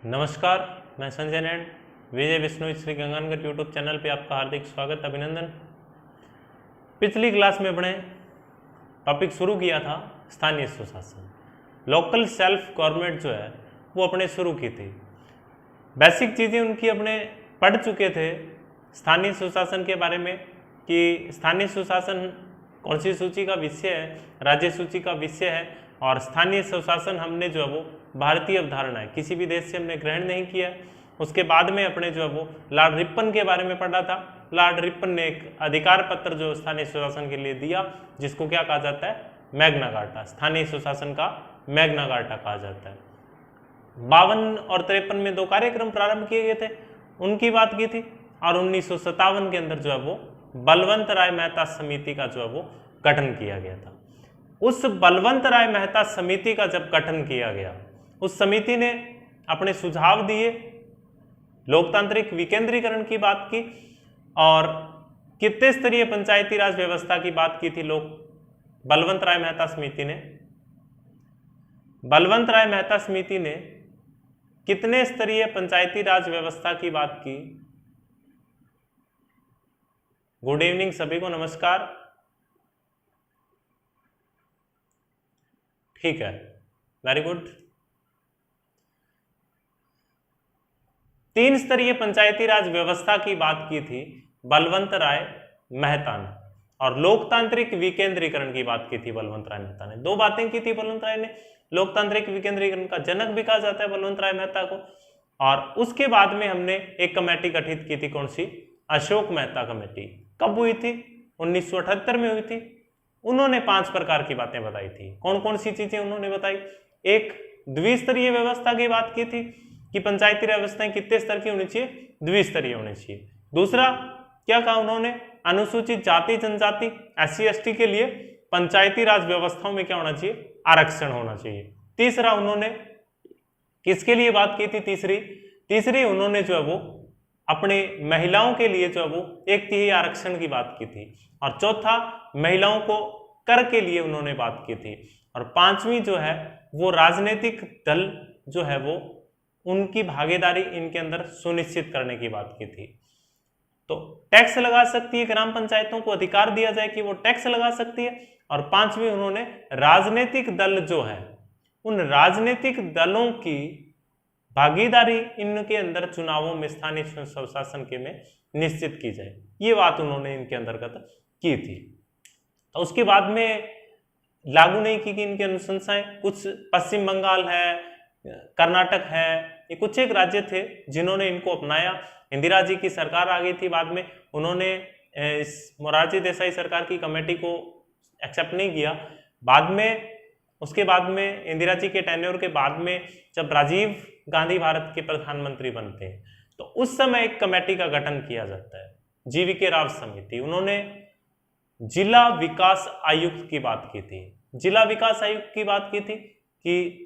नमस्कार, मैं संजय नैन विजय Vishnu Shri Ganganagar YouTube channel पे आपका हार्दिक स्वागत अभिनंदन। पिछली क्लास में अपने टॉपिक शुरू किया था स्थानीय सुशासन, लोकल सेल्फ गवर्नमेंट जो है वो अपने शुरू की थी। बेसिक चीज़ें उनकी अपने पढ़ चुके थे स्थानीय सुशासन के बारे में कि स्थानीय सुशासन कौन सी सूची का विषय है, राज्य सूची का विषय है। और स्थानीय सुशासन हमने जो है वो भारतीय अवधारणा है, किसी भी देश से हमने ग्रहण नहीं किया। उसके बाद में अपने जो है वो लॉर्ड रिपन के बारे में पढ़ा था। लॉर्ड रिपन ने एक अधिकार पत्र जो स्थानीय सुशासन के लिए दिया, जिसको क्या कहा जाता है, मैग्ना कार्टा, स्थानीय सुशासन का मैग्ना कार्टा कहा जाता है। 52 और 53 में 2 कार्यक्रम प्रारंभ किए गए थे, उनकी बात की थी। और 1957 के अंदर जो है वो बलवंत राय मेहता समिति का जो है वो गठन किया गया था। उस बलवंत राय मेहता समिति का जब गठन किया गया, उस समिति ने अपने सुझाव दिए, लोकतांत्रिक विकेंद्रीकरण की बात की और कितने स्तरीय पंचायती राज व्यवस्था की बात की थी। बलवंत राय मेहता समिति ने कितने स्तरीय पंचायती राज व्यवस्था की बात की। गुड इवनिंग सभी को, नमस्कार। ठीक है, वेरी गुड। 3 स्तरीय पंचायती राज व्यवस्था की बात की थी बलवंत राय मेहता ने, और लोकतांत्रिक विकेंद्रीकरण की बात की थी बलवंत राय मेहता ने। 2 बातें की थी बलवंत राय ने। लोकतांत्रिक विकेंद्रीकरण का जनक भी कहा जाता है बलवंत राय मेहता को। और उसके बाद में हमने एक कमेटी गठित की थी, कौन सी, अशोक मेहता कमेटी। कब हुई थी, 1978 में हुई थी। उन्होंने 5 प्रकार की बातें बताई थी। कौन कौन सी चीजें उन्होंने बताई। एक, द्विस्तरीय व्यवस्था की बात की थी कि पंचायती व्यवस्थाएं कितने स्तर की होनी चाहिए, द्विस्तरीय होनी चाहिए। दूसरा क्या कहा उन्होंने, अनुसूचित जाति जनजाति SC ST के लिए पंचायती राज व्यवस्थाओं में क्या होना चाहिए, आरक्षण होना चाहिए। तीसरा उन्होंने किसके लिए बात की थी, तीसरी उन्होंने जो है वो अपने महिलाओं के लिए जो है वो 1/3 आरक्षण की बात की थी। और चौथा, महिलाओं को कर के लिए उन्होंने बात की थी। और 5वीं जो है वो राजनीतिक दल जो है वो उनकी भागीदारी इनके अंदर सुनिश्चित करने की बात की थी। तो टैक्स लगा सकती है, ग्राम पंचायतों को अधिकार दिया जाए कि वो टैक्स लगा सकती है। और 5वीं उन्होंने राजनीतिक दल जो है, उन राजनीतिक दलों की भागीदारी इनके अंदर चुनावों में स्थानीय स्वशासन के में निश्चित की जाए, ये बात उन्होंने इनके अंतर्गत की थी। तो उसके बाद में लागू नहीं की इनकी अनुशंसाएं। कुछ पश्चिम बंगाल है, कर्नाटक है, ये कुछ एक राज्य थे जिन्होंने इनको अपनाया। इंदिरा जी की सरकार आ गई थी बाद में, उन्होंने इस मोरारजी देसाई सरकार की कमेटी को एक्सेप्ट नहीं किया। बाद में उसके बाद में इंदिरा जी के टेन्योर के बाद में जब राजीव गांधी भारत के प्रधानमंत्री बनते हैं, तो उस समय एक कमेटी का गठन किया जाता है, GVK राव समिति। उन्होंने जिला विकास आयुक्त की बात की थी। जिला विकास आयुक्त की बात की थी कि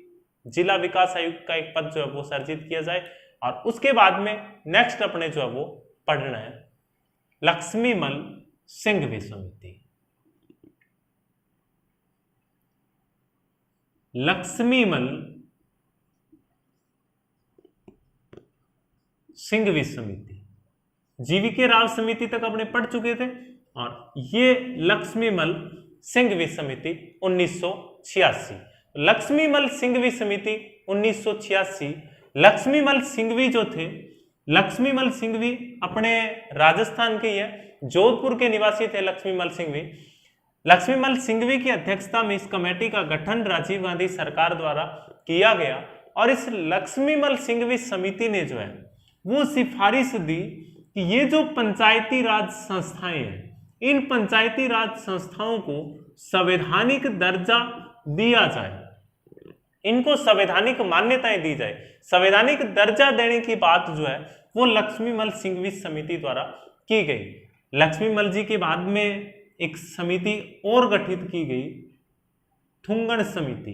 जिला विकास आयुक्त का एक पद जो है वो सर्जित किया जाए। और उसके बाद में नेक्स्ट अपने जो है वो पढ़ना है लक्ष्मीमल सिंघवी समिति। लक्ष्मीमल सिंघवी समिति, GVK राव समिति तक अपने पढ़ चुके थे। और ये लक्ष्मीमल सिंघवी समिति 1986। लक्ष्मीमल सिंघवी समिति 1986। लक्ष्मीमल सिंघवी जो थे, लक्ष्मीमल सिंघवी अपने राजस्थान के ही है, जोधपुर के निवासी थे लक्ष्मीमल सिंघवी। लक्ष्मीमल सिंघवी की अध्यक्षता में इस कमेटी का गठन राजीव गांधी सरकार द्वारा किया गया। और इस लक्ष्मीमल सिंघवी समिति ने जो है वो सिफारिश दी कि ये जो पंचायती राज संस्थाएं हैं, इन पंचायती राज संस्थाओं को संवैधानिक दर्जा दिया जाए, इनको संवैधानिक मान्यताएं दी जाए। संवैधानिक दर्जा देने की बात जो है वो लक्ष्मीमल सिंघवी समिति द्वारा की गई। लक्ष्मीमल जी के बाद में एक समिति और गठित की गई, थुंगण समिति,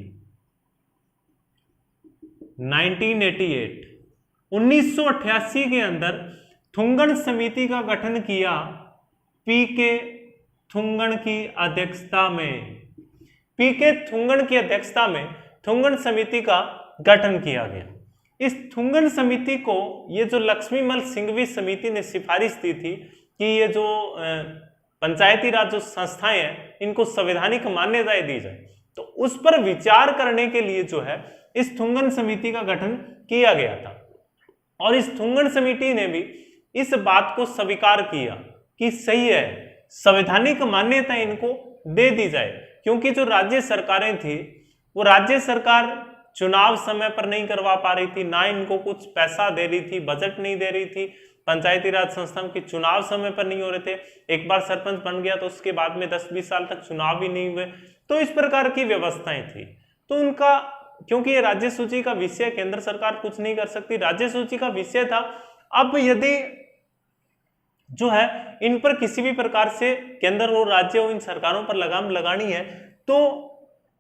1988। 1988 के अंदर थुंगण समिति का गठन किया PK थुंगण की अध्यक्षता में। PK थुंगण की अध्यक्षता में थुंगण समिति का गठन किया गया। इस थुंगन समिति को ये जो लक्ष्मीमल सिंघवी समिति ने सिफारिश दी थी कि ये जो पंचायती राज जो संस्थाएं हैं इनको संवैधानिक मान्यताएं दी जाए, तो उस पर विचार करने के लिए जो है इस थुंगन समिति का गठन किया गया था। और इस थुंगन समिति ने भी इस बात को स्वीकार किया कि सही है, संवैधानिक मान्यता इनको दे दी जाए, क्योंकि जो राज्य सरकारें थी वो राज्य सरकार चुनाव समय पर नहीं करवा पा रही थी, ना इनको कुछ पैसा दे रही थी, बजट नहीं दे रही थी, पंचायती राज संस्थाओं के चुनाव समय पर नहीं हो रहे थे, एक बार सरपंच बन गया तो उसके बाद में 10-20 साल तक चुनाव भी नहीं हुए, तो इस प्रकार की व्यवस्थाएं थी। तो उनका, क्योंकि ये राज्य सूची का विषय, केंद्र सरकार कुछ नहीं कर सकती, राज्य सूची का विषय था। अब यदि जो है इन पर किसी भी प्रकार से केंद्र और राज्य और इन सरकारों पर लगाम लगानी है, तो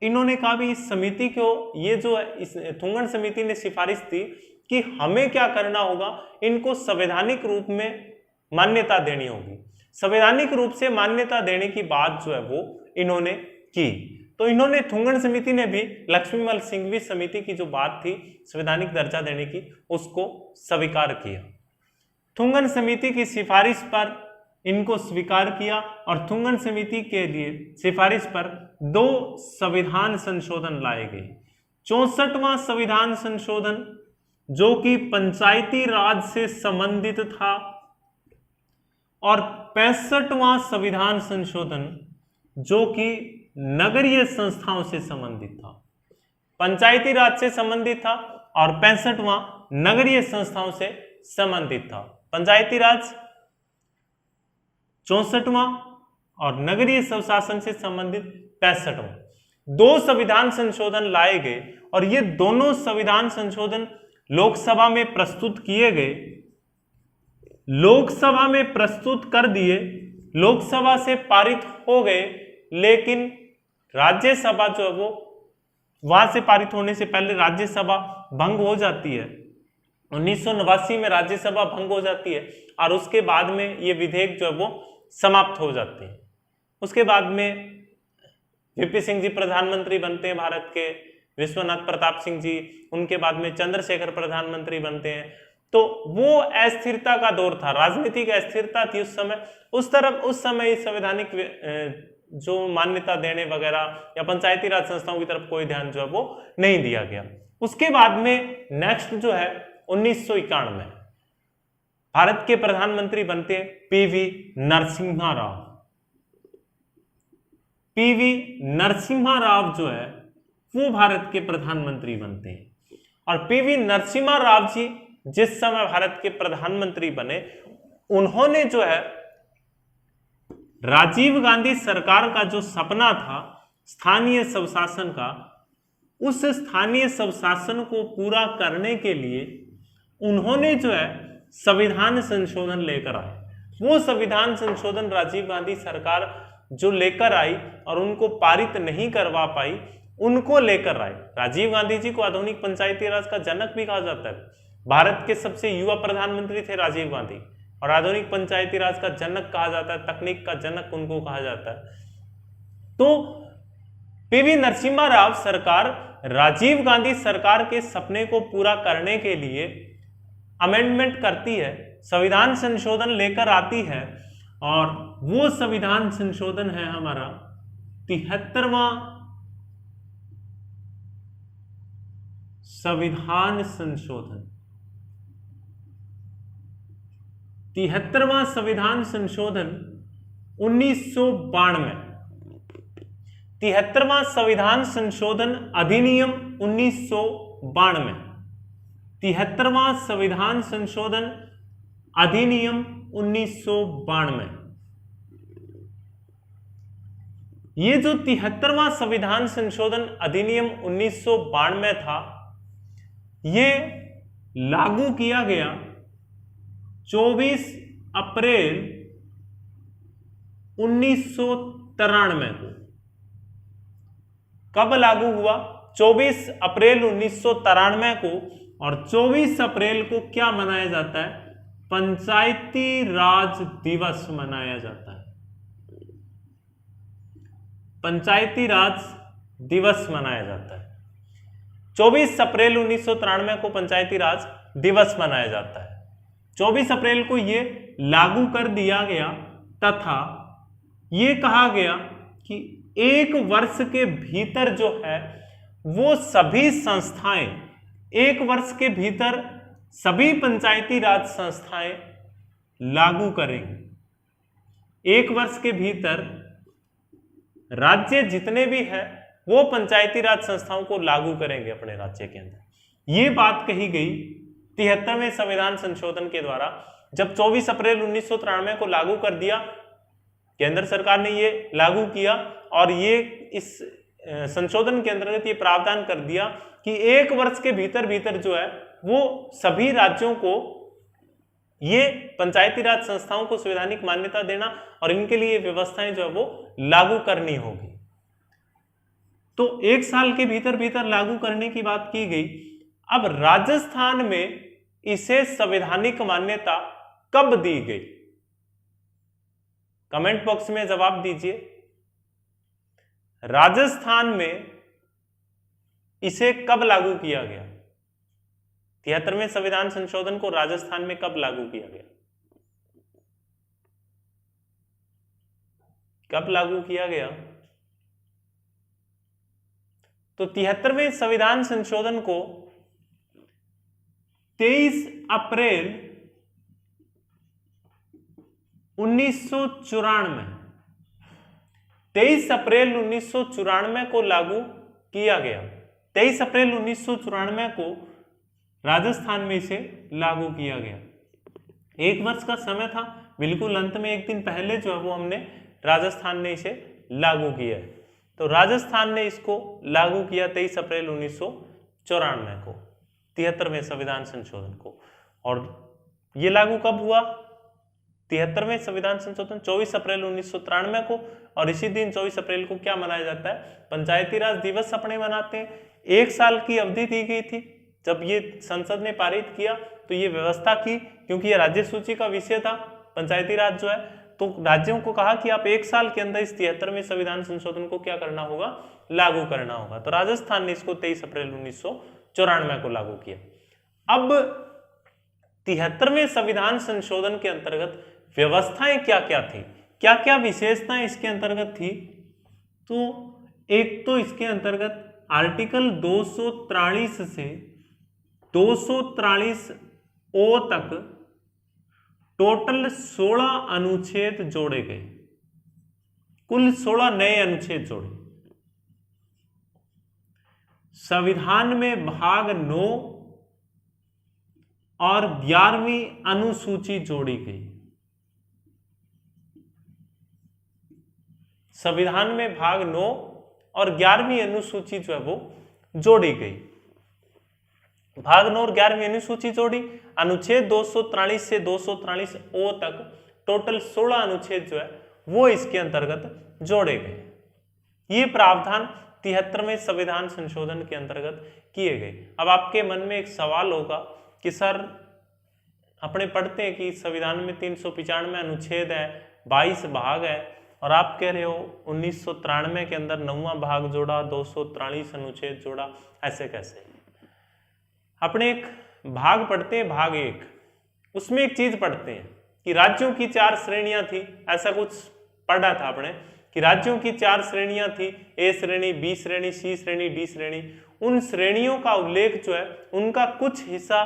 इन्होंने कहा भी इस समिति को, ये जो इस थुंगन समिति ने सिफारिश दी कि हमें क्या करना होगा, इनको संवैधानिक रूप में मान्यता देनी होगी। संवैधानिक रूप से मान्यता देने की बात जो है वो इन्होंने की। तो इन्होंने, थुंगन समिति ने भी लक्ष्मीमल सिंघवी समिति की जो बात थी संवैधानिक दर्जा देने की, उसको स्वीकार किया। थुंगन समिति की सिफारिश पर इनको स्वीकार किया और थुंगन समिति के लिए सिफारिश पर 2 संविधान संशोधन लाए गए। 64वां संविधान संशोधन जो कि पंचायती राज से संबंधित था और 65वां संविधान संशोधन जो कि नगरीय संस्थाओं से संबंधित था। पंचायती राज से संबंधित था और 65वां नगरीय संस्थाओं से संबंधित था। पंचायती राज 64वां और नगरीय स्वशासन से संबंधित 65वां। 2 संविधान संशोधन लाए गए और ये दोनों संविधान संशोधन लोकसभा में प्रस्तुत किए गए, लोकसभा में प्रस्तुत कर दिए, लोकसभा से पारित हो गए, लेकिन राज्यसभा जो है वो वहां से पारित होने से पहले राज्यसभा भंग हो जाती है। 1989 में राज्यसभा भंग हो जाती है और उसके बाद में ये विधेयक जो है वो समाप्त हो जाते हैं। उसके बाद में वीपी सिंह जी प्रधानमंत्री बनते हैं भारत के, विश्वनाथ प्रताप सिंह जी, उनके बाद में चंद्रशेखर प्रधानमंत्री बनते हैं। तो वो अस्थिरता का दौर था, राजनीतिक अस्थिरता थी उस समय। उस समय संवैधानिक जो मान्यता देने वगैरह या पंचायती राज संस्थाओं की तरफ कोई ध्यान जो है वो नहीं दिया गया। उसके बाद में नेक्स्ट जो है 1991 भारत के प्रधानमंत्री बनते हैं पीवी नरसिम्हा राव। पीवी नरसिम्हा राव जो है वो भारत के प्रधानमंत्री बनते हैं। और पीवी नरसिम्हा राव जी जिस समय भारत के प्रधानमंत्री बने, उन्होंने जो है राजीव गांधी सरकार का जो सपना था स्थानीय स्वशासन का, उस स्थानीय स्वशासन को पूरा करने के लिए उन्होंने जो है संविधान संशोधन लेकर आए। वो संविधान संशोधन राजीव गांधी सरकार जो लेकर आई और उनको पारित नहीं करवा पाई, उनको लेकर आए। राजीव गांधी जी को आधुनिक पंचायती राज का जनक भी कहा जाता है। भारत के सबसे युवा प्रधानमंत्री थे राजीव गांधी और आधुनिक पंचायती राज का जनक कहा जाता है, तकनीक का जनक उनको कहा जाता है। तो पीवी नरसिम्हा राव सरकार राजीव गांधी सरकार के सपने को पूरा करने के लिए अमेंडमेंट करती है, संविधान संशोधन लेकर आती है। और वो संविधान संशोधन है हमारा 73वां संविधान संशोधन। 73वां संविधान संशोधन 1992। 73वां संविधान संशोधन अधिनियम 1992। 73वां संविधान संशोधन अधिनियम 1992। ये जो 73वां संविधान संशोधन अधिनियम 1992 था, ये लागू किया गया 24 अप्रैल 1993 को। कब लागू हुआ? 24 अप्रैल 1993 को। और 24 अप्रैल को क्या मनाया जाता है? पंचायती राज दिवस मनाया जाता है। पंचायती राज दिवस मनाया जाता है। 24 अप्रैल 1993 को पंचायती राज दिवस मनाया जाता है। 24 अप्रैल को ये लागू कर दिया गया तथा ये कहा गया कि 1 वर्ष के भीतर जो है वो सभी संस्थाएं, 1 वर्ष के भीतर सभी पंचायती राज संस्थाएं लागू करेंगे। 1 वर्ष के भीतर राज्य जितने भी हैं वो पंचायती राज संस्थाओं को लागू करेंगे अपने राज्य के अंदर। ये बात कही गई 73वें संविधान संशोधन के द्वारा। जब 24 अप्रैल 1993 को लागू कर दिया, केंद्र सरकार ने ये लागू किया और ये इस संशोधन के अंतर्गत ये प्रावधान कर दिया कि 1 वर्ष के भीतर जो है वो सभी राज्यों को ये पंचायती राज संस्थाओं को संवैधानिक मान्यता देना और इनके लिए व्यवस्थाएं जो है वो लागू करनी होगी। तो 1 साल के भीतर लागू करने की बात की गई। अब राजस्थान में इसे संवैधानिक मान्यता कब दी गई? कमेंट बॉक्स में जवाब दीजिए। राजस्थान में इसे कब लागू किया गया? 73वें संविधान संशोधन को राजस्थान में कब लागू किया गया? कब लागू किया गया? तो 73वें संविधान संशोधन को 23 अप्रैल 1994 23 अप्रैल 1994 को लागू किया गया। 23 अप्रैल 1994 को राजस्थान में इसे लागू किया गया। 1 वर्ष का समय था, बिल्कुल अंत में 1 दिन पहले जो है वो हमने राजस्थान ने इसे लागू किया है। तो राजस्थान ने इसको लागू किया 23 अप्रैल 1994 को, 73वें संविधान संशोधन को। और ये लागू कब हुआ? 73वें संविधान संशोधन 24 अप्रैल 1993 को। और इसी दिन 24 अप्रैल को क्या मनाया जाता है? पंचायती राज दिवस अपने मनाते हैं। 1 साल की अवधि दी गई थी जब ये संसद ने पारित किया, तो ये व्यवस्था की, क्योंकि ये राज्य सूची का विषय था पंचायती राज जो है, तो राज्यों को कहा कि आप 1 साल के अंदर इस 73वें संविधान संशोधन को क्या करना होगा? लागू करना होगा। तो राजस्थान ने इसको 23 अप्रैल 1994 को लागू किया। अब 73वें संविधान संशोधन के अंतर्गत व्यवस्थाएं क्या क्या थी, क्या क्या विशेषताएं इसके अंतर्गत थी? तो एक तो इसके अंतर्गत आर्टिकल 243 से 243 ओ तक टोटल 16 अनुच्छेद जोड़े गए, कुल 16 नए अनुच्छेद जोड़े। संविधान में भाग 9 और 11वीं अनुसूची जोड़ी गई। संविधान में भाग 9 और 11वीं अनुसूची जो है वो जोड़ी गई। भाग 9 और 11वीं अनुसूची जोड़ी, अनुच्छेद 243 से 243 ओ तक टोटल 16 अनुच्छेद जो है वो इसके अंतर्गत जोड़े गए। ये प्रावधान 73वें संविधान संशोधन के अंतर्गत किए गए। अब आपके मन में एक सवाल होगा कि सर अपने पढ़ते हैं कि संविधान में 395 अनुच्छेद है, 22 भाग है, और आप कह रहे हो 1993 के अंदर 9वां भाग जोड़ा, 243 अनुच्छेद जोड़ा, ऐसे कैसे? अपने एक भाग पढ़ते हैं, भाग 1, उसमें एक चीज पढ़ते हैं कि राज्यों की 4 श्रेणियां थी, ऐसा कुछ पढ़ा था आपने कि राज्यों की 4 श्रेणियां थी, ए श्रेणी, बी श्रेणी, सी श्रेणी, डी श्रेणी। उन श्रेणियों का उल्लेख जो है उनका कुछ हिस्सा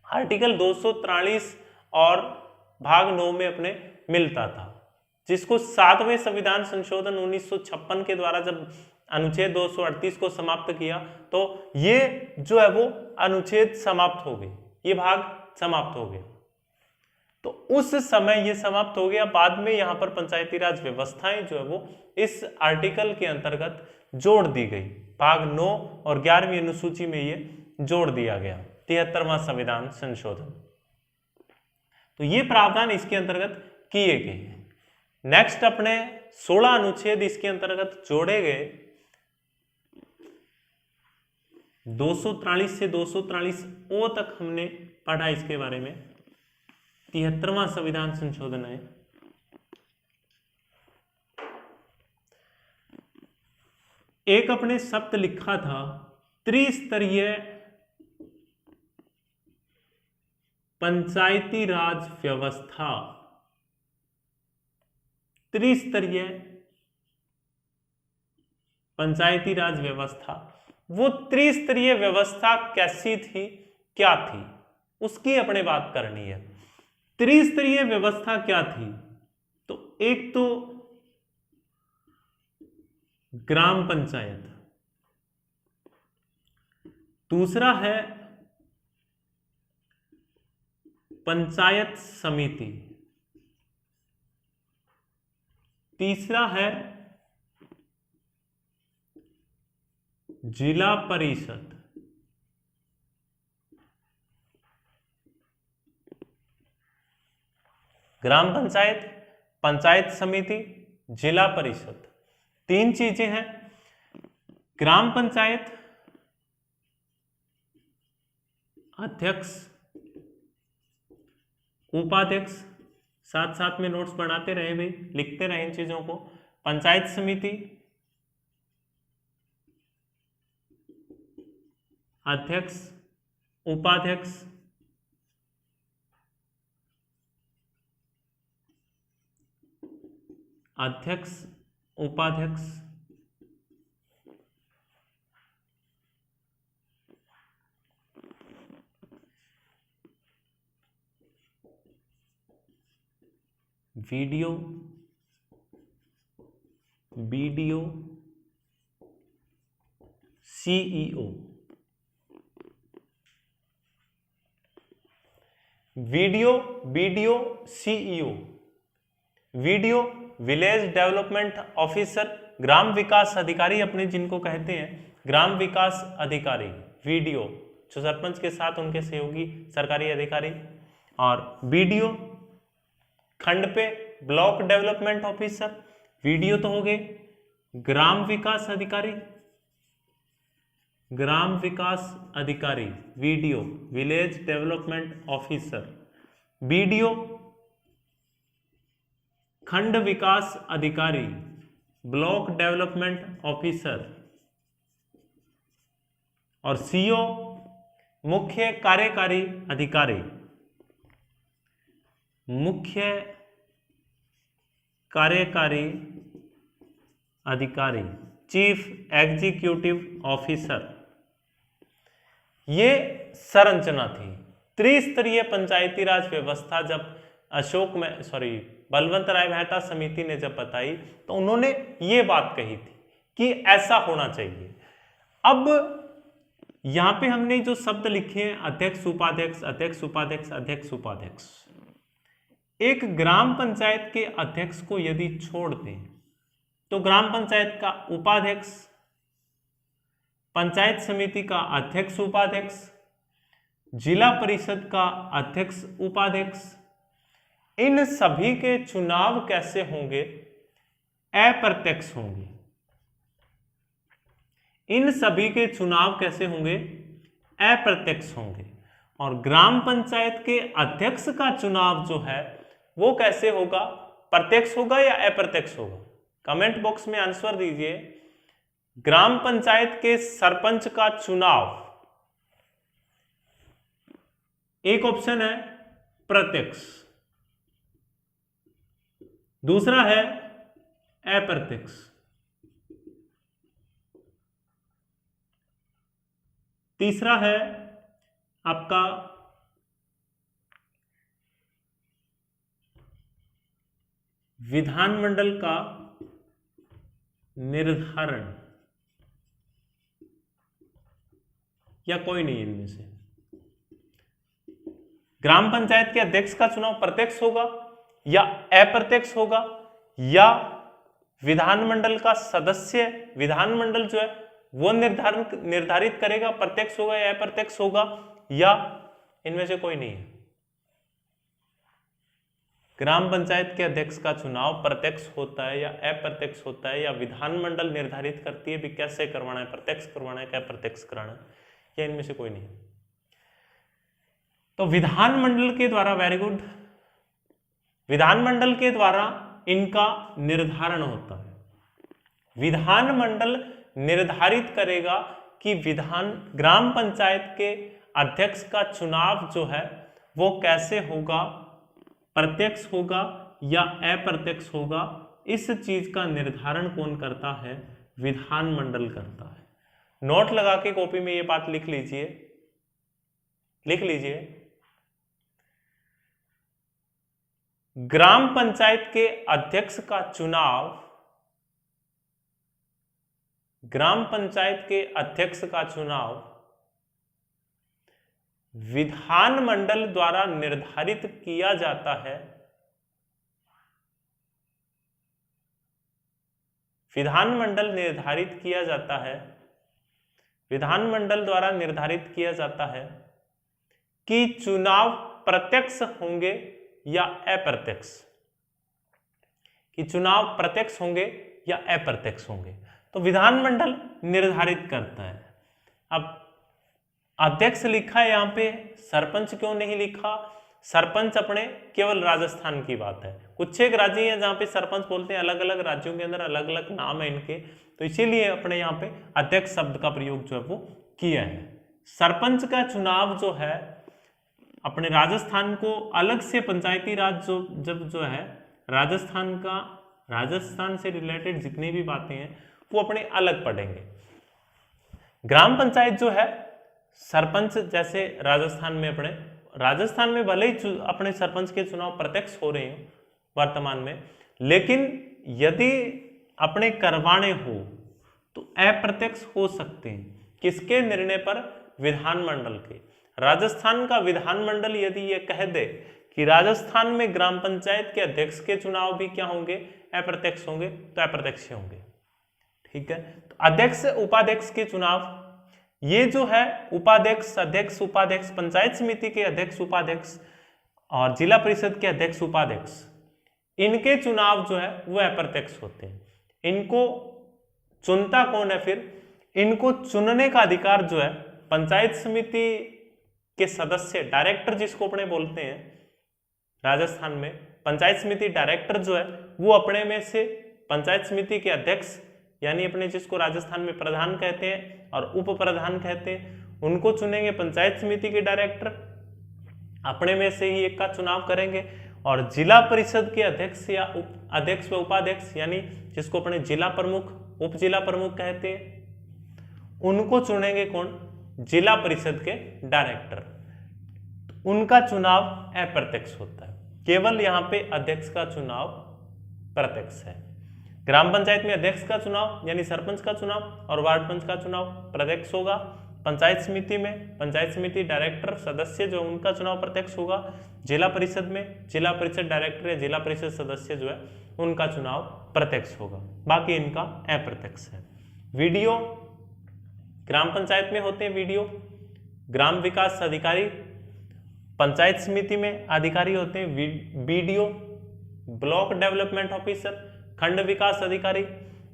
आर्टिकल 243 और भाग 9 में अपने मिलता था, जिसको 7वें संविधान संशोधन 1956 के द्वारा जब अनुच्छेद 238 को समाप्त किया तो ये जो है वो अनुच्छेद समाप्त हो गए, ये भाग समाप्त हो गया। तो उस समय ये समाप्त हो गया। बाद में यहाँ पर पंचायती राज व्यवस्थाएं जो है वो इस आर्टिकल के अंतर्गत जोड़ दी गई। भाग 9 और 11वीं अनुसूची में ये जोड़ दिया गया, 73वां संविधान संशोधन। तो ये प्रावधान इसके अंतर्गत किए गए हैं। नेक्स्ट अपने 16 अनुच्छेद इसके अंतर्गत जोड़े गए। 243 से 243 ओ तक हमने पढ़ा इसके बारे में। 73वां संविधान संशोधन है। एक अपने शब्द लिखा था त्रिस्तरीय पंचायती राज व्यवस्था, त्रिस्तरीय पंचायती राज व्यवस्था, वो त्रिस्तरीय व्यवस्था कैसी थी, क्या थी, उसकी अपने बात करनी है। त्रिस्तरीय व्यवस्था क्या थी? तो एक तो ग्राम पंचायत, दूसरा है पंचायत समिति, तीसरा है जिला परिषद, ग्राम पंचायत, पंचायत समिति, जिला परिषद, तीन चीजें हैं। ग्राम पंचायत अध्यक्ष, उपाध्यक्ष, साथ साथ में नोट्स बनाते रहे भाई, लिखते रहे इन चीजों को। पंचायत समिति अध्यक्ष, उपाध्यक्ष, अध्यक्ष, उपाध्यक्ष, VDO, BDO, CEO. VDO, BDO, CEO. VDO village development officer, ग्राम विकास अधिकारी अपने जिनको कहते हैं, ग्राम विकास अधिकारी। वीडियो जो सरपंच के साथ उनके सहयोगी सरकारी अधिकारी। और बीडीओ खंड पे ब्लॉक डेवलपमेंट ऑफिसर। वीडियो तो हो गए। ग्राम विकास अधिकारी, ग्राम विकास अधिकारी, video village development officer. BDO खंड विकास अधिकारी, ब्लॉक डेवलपमेंट ऑफिसर। और सीओ मुख्य कार्यकारी अधिकारी, मुख्य कार्यकारी अधिकारी, चीफ एग्जीक्यूटिव ऑफिसर। ये संरचना थी। त्रिस्तरीय पंचायती राज व्यवस्था जब बलवंत राय मेहता समिति ने जब बताई तो उन्होंने ये बात कही थी कि ऐसा होना चाहिए। अब यहां पे हमने जो शब्द लिखे हैं अध्यक्ष उपाध्यक्ष, अध्यक्ष उपाध्यक्ष, अध्यक्ष उपाध्यक्ष, एक ग्राम पंचायत के अध्यक्ष को यदि छोड़ दें तो ग्राम पंचायत का उपाध्यक्ष, पंचायत समिति का अध्यक्ष उपाध्यक्ष, जिला परिषद का अध्यक्ष उपाध्यक्ष, इन सभी के चुनाव कैसे होंगे? अप्रत्यक्ष होंगे। इन सभी के चुनाव कैसे होंगे? अप्रत्यक्ष होंगे। और ग्राम पंचायत के अध्यक्ष का चुनाव जो है वो कैसे होगा? प्रत्यक्ष होगा या अप्रत्यक्ष होगा? कमेंट बॉक्स में आंसर दीजिए। ग्राम पंचायत के सरपंच का चुनाव, एक ऑप्शन है प्रत्यक्ष, दूसरा है अप्रत्यक्ष। तीसरा है आपका विधानमंडल का निर्धारण, या कोई नहीं इनमें से। ग्राम पंचायत के अध्यक्ष का चुनाव प्रत्यक्ष होगा या अप्रत्यक्ष होगा, या विधानमंडल का सदस्य, विधानमंडल जो है वो निर्धारित करेगा प्रत्यक्ष होगा या अप्रत्यक्ष होगा, या इनमें से कोई नहीं है। ग्राम पंचायत के अध्यक्ष का चुनाव प्रत्यक्ष होता है या अप्रत्यक्ष होता है, या विधानमंडल निर्धारित करती है भी कैसे करवाना है, प्रत्यक्ष करवाना है क्या अप्रत्यक्ष कराना है, या इनमें से कोई नहीं। तो विधानमंडल के द्वारा, वेरी गुड, विधानमंडल के द्वारा इनका निर्धारण होता है। विधानमंडल निर्धारित करेगा कि ग्राम पंचायत के अध्यक्ष का चुनाव जो है वो कैसे होगा, प्रत्यक्ष होगा या अप्रत्यक्ष होगा, इस चीज का निर्धारण कौन करता है? विधानमंडल करता है। नोट लगा के कॉपी में ये बात लिख लीजिए, लिख लीजिए। ग्राम पंचायत के अध्यक्ष का चुनाव, ग्राम पंचायत के अध्यक्ष का चुनाव विधानमंडल द्वारा निर्धारित किया जाता है। विधानमंडल निर्धारित किया जाता है, विधानमंडल द्वारा निर्धारित किया जाता है कि चुनाव प्रत्यक्ष होंगे या अप्रत्यक्ष, कि चुनाव प्रत्यक्ष होंगे या अप्रत्यक्ष होंगे। तो विधानमंडल निर्धारित करता है। अब अध्यक्ष लिखा है यहाँ पे, सरपंच क्यों नहीं लिखा? सरपंच अपने केवल राजस्थान की बात है। कुछ एक राज्य हैं जहाँ पे सरपंच बोलते हैं, अलग अलग राज्यों के अंदर अलग अलग नाम है इनके, तो इसीलिए अपने यहाँ पे अध्यक्ष शब्द का प्रयोग जो है वो किया है। सरपंच का चुनाव जो है अपने राजस्थान को अलग से पंचायती राज जो है राजस्थान से रिलेटेड जितनी भी बातें हैं वो अपने अलग पढ़ेंगे। ग्राम पंचायत जो है सरपंच जैसे राजस्थान में भले ही अपने सरपंच के चुनाव प्रत्यक्ष हो रहे हैं वर्तमान में, लेकिन यदि अपने करवाने हो तो अप्रत्यक्ष हो सकते हैं। किसके निर्णय पर? विधानमंडल के। राजस्थान का विधानमंडल यदि ये कह दे कि राजस्थान में ग्राम पंचायत के अध्यक्ष के चुनाव भी क्या होंगे? अप्रत्यक्ष होंगे, तो अप्रत्यक्ष होंगे। ठीक है, तो अध्यक्ष उपाध्यक्ष के चुनाव, ये जो है उपाध्यक्ष, अध्यक्ष, उपाध्यक्ष, पंचायत समिति के अध्यक्ष उपाध्यक्ष और जिला परिषद के अध्यक्ष उपाध्यक्ष, इनके चुनाव जो है वो अप्रत्यक्ष होते हैं। इनको चुनता कौन है? फिर इनको चुनने का अधिकार जो है पंचायत समिति के सदस्य, डायरेक्टर जिसको अपने बोलते हैं राजस्थान में, पंचायत समिति डायरेक्टर जो है वो अपने में से पंचायत समिति के अध्यक्ष यानी अपने जिसको राजस्थान में प्रधान कहते हैं और उप प्रधान कहते हैं, उनको चुनेंगे पंचायत समिति के डायरेक्टर, अपने में से ही एक का चुनाव करेंगे। और जिला परिषद के अध्यक्ष या अध्यक्ष व उपाध्यक्ष यानी जिसको अपने जिला प्रमुख, उप जिला प्रमुख कहते हैं, उनको चुनेंगे कौन? जिला परिषद के डायरेक्टर। उनका चुनाव अप्रत्यक्ष होता है, केवल यहाँ पे अध्यक्ष का चुनाव प्रत्यक्ष है। ग्राम पंचायत में अध्यक्ष का चुनाव यानी सरपंच का चुनाव और वार्ड पंच का चुनाव प्रत्यक्ष होगा। पंचायत समिति में पंचायत समिति डायरेक्टर सदस्य जो उनका चुनाव प्रत्यक्ष होगा। जिला परिषद में जिला परिषद डायरेक्टर या जिला परिषद सदस्य जो है उनका चुनाव प्रत्यक्ष होगा, बाकी इनका अप्रत्यक्ष है। वीडियो ग्राम पंचायत में होते हैं, वीडियो ग्राम विकास अधिकारी, पंचायत समिति में अधिकारी होते हैं बीडीओ, ब्लॉक डेवलपमेंट ऑफिसर, खंड विकास अधिकारी,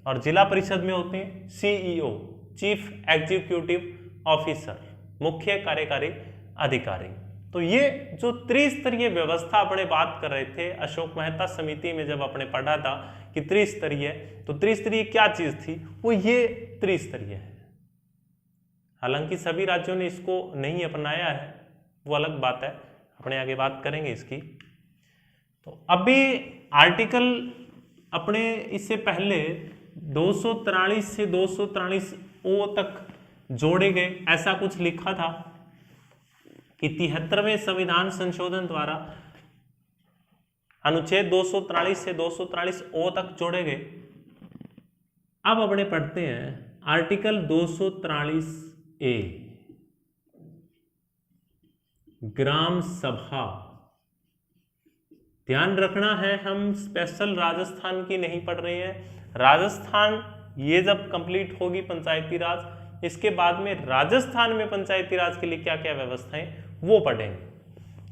और जिला परिषद में होते हैं सीईओ, चीफ एग्जीक्यूटिव ऑफिसर, मुख्य कार्यकारी अधिकारी। तो ये जो त्रिस्तरीय व्यवस्था अपने बात कर रहे थे अशोक मेहता समिति में, जब अपने पढ़ा था कि त्रिस्तरीय, तो त्रिस्तरीय क्या चीज थी? वो ये त्रिस्तरीय है। हालांकि सभी राज्यों ने इसको नहीं अपनाया है, वो अलग बात है, अपने आगे बात करेंगे इसकी। तो अभी आर्टिकल अपने इससे पहले 243 से 243 ओ तक जोड़े गए, ऐसा कुछ लिखा था कि 73वें संविधान संशोधन द्वारा अनुच्छेद 243 से 243 ओ तक जोड़े गए। अब अपने पढ़ते हैं आर्टिकल 243 ए, ग्राम सभा। ध्यान रखना है, हम स्पेशल राजस्थान की नहीं पढ़ रहे हैं। राजस्थान ये जब कंप्लीट होगी पंचायती राज, इसके बाद में राजस्थान में पंचायती राज के लिए क्या क्या व्यवस्थाएं वो पढ़ेंगे।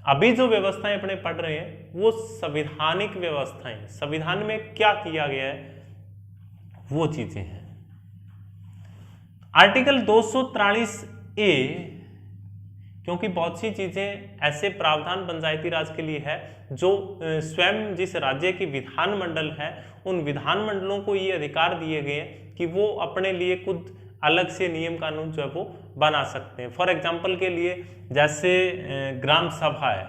अभी जो व्यवस्थाएं अपने पढ़ रहे हैं वो संवैधानिक व्यवस्थाएं, संविधान में क्या किया गया है वो चीजें हैं। आर्टिकल 243 ए, क्योंकि बहुत सी चीजें ऐसे प्रावधान पंचायती राज के लिए है जो स्वयं जिस राज्य की विधानमंडल है उन विधानमंडलों को ये अधिकार दिए गए कि वो अपने लिए खुद अलग से नियम कानून जो है वो बना सकते हैं। फॉर एग्जाम्पल के लिए जैसे ग्राम सभा है,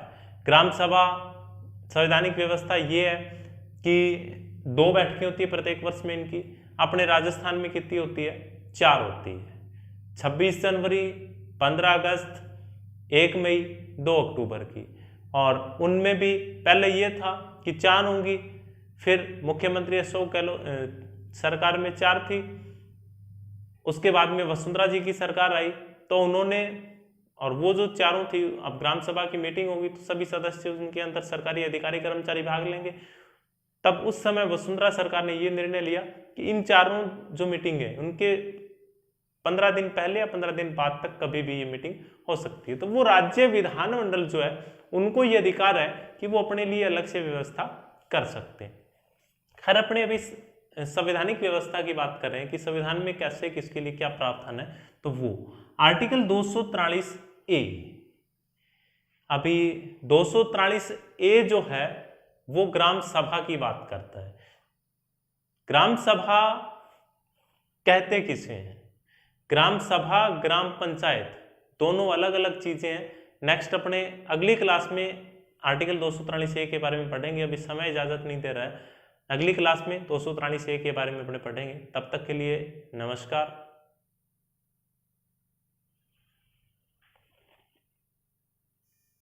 ग्राम सभा संवैधानिक व्यवस्था ये है कि 2 बैठकें होती है प्रत्येक वर्ष में इनकी। अपने राजस्थान में कितनी होती है? 4 होती है, 26 जनवरी, 15 अगस्त, 1 मई, 2 अक्टूबर की। और उनमें भी पहले ये था कि 4 होंगी, फिर मुख्यमंत्री अशोक गहलोत सरकार में 4 थी, उसके बाद में वसुंधरा जी की सरकार आई तो उन्होंने, और वो जो 4 थी, अब ग्राम सभा की मीटिंग होगी तो सभी सदस्य उनके अंदर सरकारी अधिकारी कर्मचारी भाग लेंगे। तब उस समय वसुंधरा सरकार ने ये निर्णय लिया कि इन 4 जो मीटिंग है उनके 15 दिन पहले या 15 दिन बाद तक कभी भी ये मीटिंग हो सकती है। तो वो राज्य विधानमंडल जो है उनको ये अधिकार है कि वो अपने लिए अलग से व्यवस्था कर सकते हैं। खैर अपने अभी संवैधानिक व्यवस्था की बात कर रहे हैं कि संविधान में कैसे किसके लिए क्या प्रावधान है, तो वो आर्टिकल 243 ए, अभी 243 ए जो है वो ग्राम सभा की बात करता है। ग्राम सभा कहते किसे हैं? ग्राम सभा, ग्राम पंचायत दोनों अलग अलग चीजें हैं। नेक्स्ट अपने अगली क्लास में आर्टिकल 243 ए के बारे में पढ़ेंगे, अभी समय इजाजत नहीं दे रहा है। अगली क्लास में 243 ए के बारे में अपने पढ़ेंगे। तब तक के लिए नमस्कार।